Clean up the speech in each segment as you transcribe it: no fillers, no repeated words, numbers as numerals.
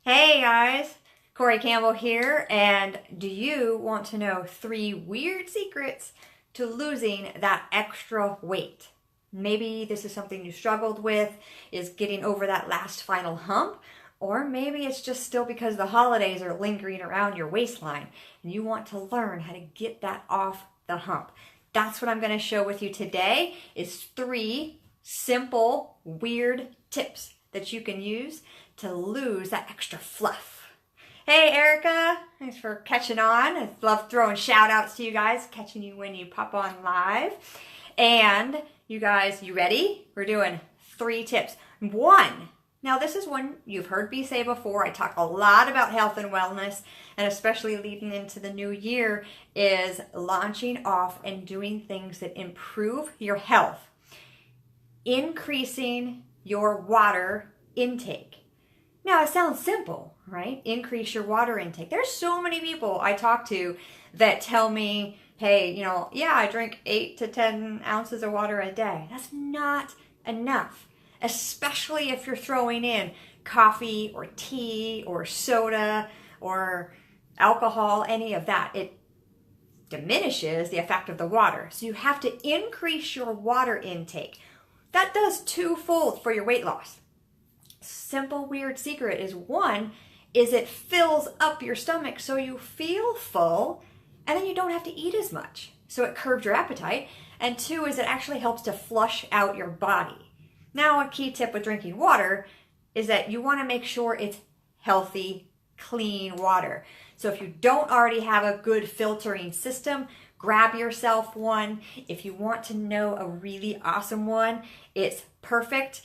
Hey guys, Corey Campbell here, and do you want to know 3 weird secrets to losing that extra weight? Maybe this is something you struggled with, is getting over that last final hump, or maybe it's just still because the holidays are lingering around your waistline and you want to learn how to get that off the hump. That's what I'm going to show with you today is 3 simple, weird tips that you can use to lose that extra fluff. Hey Erica, thanks for catching on. I love throwing shout outs to you guys, catching you when you pop on live. And you guys, you ready? We're doing 3 tips. 1, now this is one you've heard me say before. I talk a lot about health and wellness, and especially leading into the new year, is launching off and doing things that improve your health. Increasing your water intake. Now, it sounds simple, right? Increase your water intake. There's so many people I talk to that tell me, hey, yeah, I drink 8 to 10 ounces of water a day. That's not enough, especially if you're throwing in coffee or tea or soda or alcohol, any of that. It diminishes the effect of the water. So you have to increase your water intake. That does twofold for your weight loss. Simple, weird secret is 1, is it fills up your stomach so you feel full and then you don't have to eat as much. So it curbs your appetite. And 2 is it actually helps to flush out your body. Now, a key tip with drinking water is that you want to make sure it's healthy, clean water. So if you don't already have a good filtering system, grab yourself one. If you want to know a really awesome one, it's perfect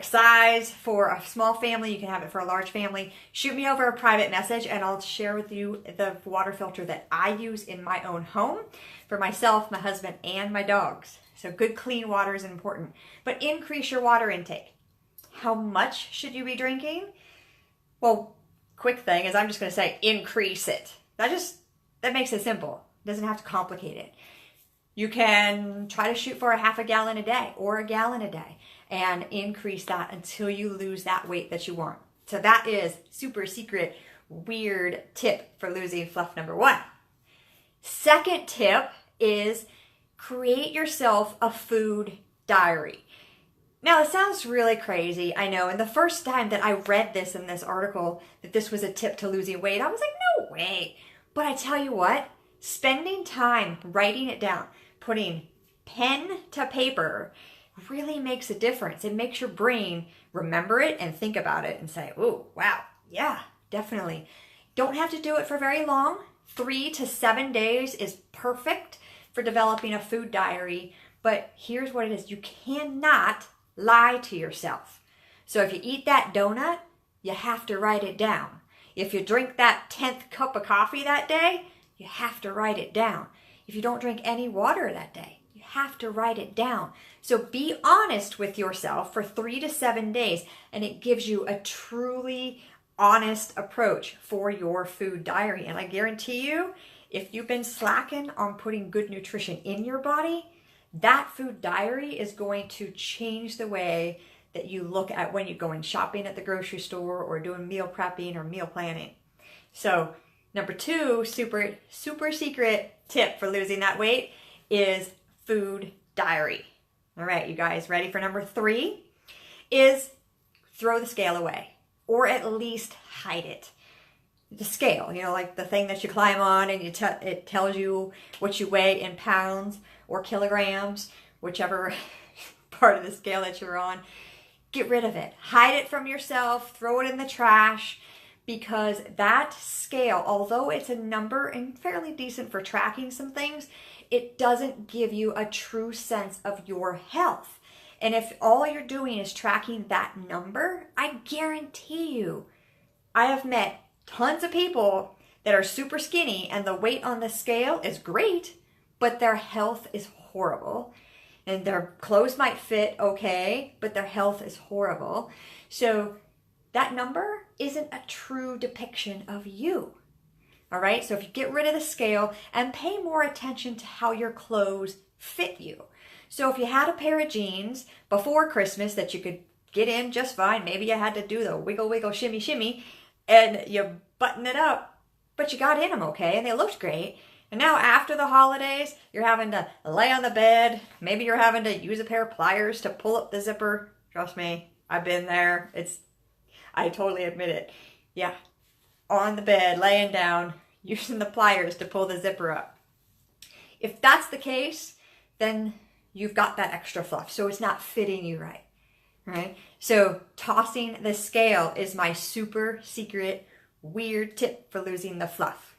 size for a small family. You can have it for a large family. Shoot me over a private message and I'll share with you the water filter that I use in my own home for myself, my husband, and my dogs. So good clean water is important. But increase your water intake. How much should you be drinking? Well, quick thing is I'm just going to say increase it. That makes it simple. Doesn't have to complicate it. You can try to shoot for a half a gallon a day or a gallon a day and increase that until you lose that weight that you want. So that is super secret, weird tip for losing fluff number 1. Second tip is create yourself a food diary. Now, it sounds really crazy, I know. And the first time that I read this in this article, that this was a tip to losing weight, I was like, no way. But I tell you what, spending time writing it down, putting pen to paper really makes a difference. It makes your brain remember it and think about it and say, oh, wow, yeah, definitely. Don't have to do it for very long. 3 to 7 days is perfect for developing a food diary. But here's what it is. You cannot lie to yourself. So if you eat that donut, you have to write it down. If you drink that 10th cup of coffee that day, you have to write it down. If you don't drink any water that day, you have to write it down. So be honest with yourself for 3 to 7 days, and it gives you a truly honest approach for your food diary. And I guarantee you, if you've been slacking on putting good nutrition in your body, that food diary is going to change the way that you look at when you're going shopping at the grocery store or doing meal prepping or meal planning. So number 2, super secret tip for losing that weight is food diary. All right, you guys ready for number 3? Is throw the scale away or at least hide it. The scale, like the thing that you climb on and it tells you what you weigh in pounds or kilograms, whichever part of the scale that you're on. Get rid of it. Hide it from yourself. Throw it in the trash. Because that scale, although it's a number and fairly decent for tracking some things, it doesn't give you a true sense of your health. And if all you're doing is tracking that number, I guarantee you, I have met tons of people that are super skinny and the weight on the scale is great, but their health is horrible. And their clothes might fit okay, but their health is horrible. So that number isn't a true depiction of you. All right, so if you get rid of the scale and pay more attention to how your clothes fit you. So if you had a pair of jeans before Christmas that you could get in just fine. Maybe you had to do the wiggle, wiggle, shimmy, shimmy, and you button it up, but you got in them okay, and they looked great. And now after the holidays, you're having to lay on the bed. Maybe you're having to use a pair of pliers to pull up the zipper. Trust me, I've been there. I totally admit it. Yeah, on the bed, laying down, using the pliers to pull the zipper up. If that's the case, then you've got that extra fluff, so it's not fitting you right? So tossing the scale is my super secret weird tip for losing the fluff.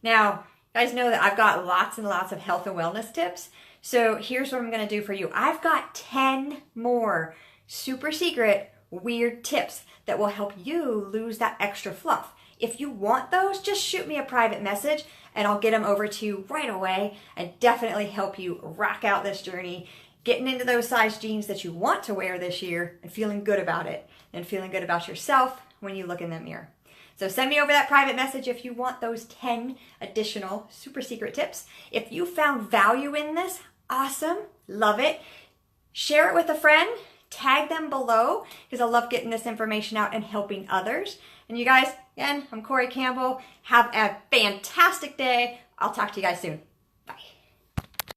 Now, you guys know that I've got lots and lots of health and wellness tips. So here's what I'm going to do for you. I've got 10 more super secret weird tips that will help you lose that extra fluff. If you want those, just shoot me a private message and I'll get them over to you right away and definitely help you rock out this journey, getting into those size jeans that you want to wear this year and feeling good about it and feeling good about yourself when you look in the mirror. So send me over that private message if you want those 10 additional super secret tips. If you found value in this, awesome, love it. Share it with a friend, tag them below because I love getting this information out and helping others. And you guys, again, I'm Corey Campbell. Have a fantastic day. I'll talk to you guys soon. Bye.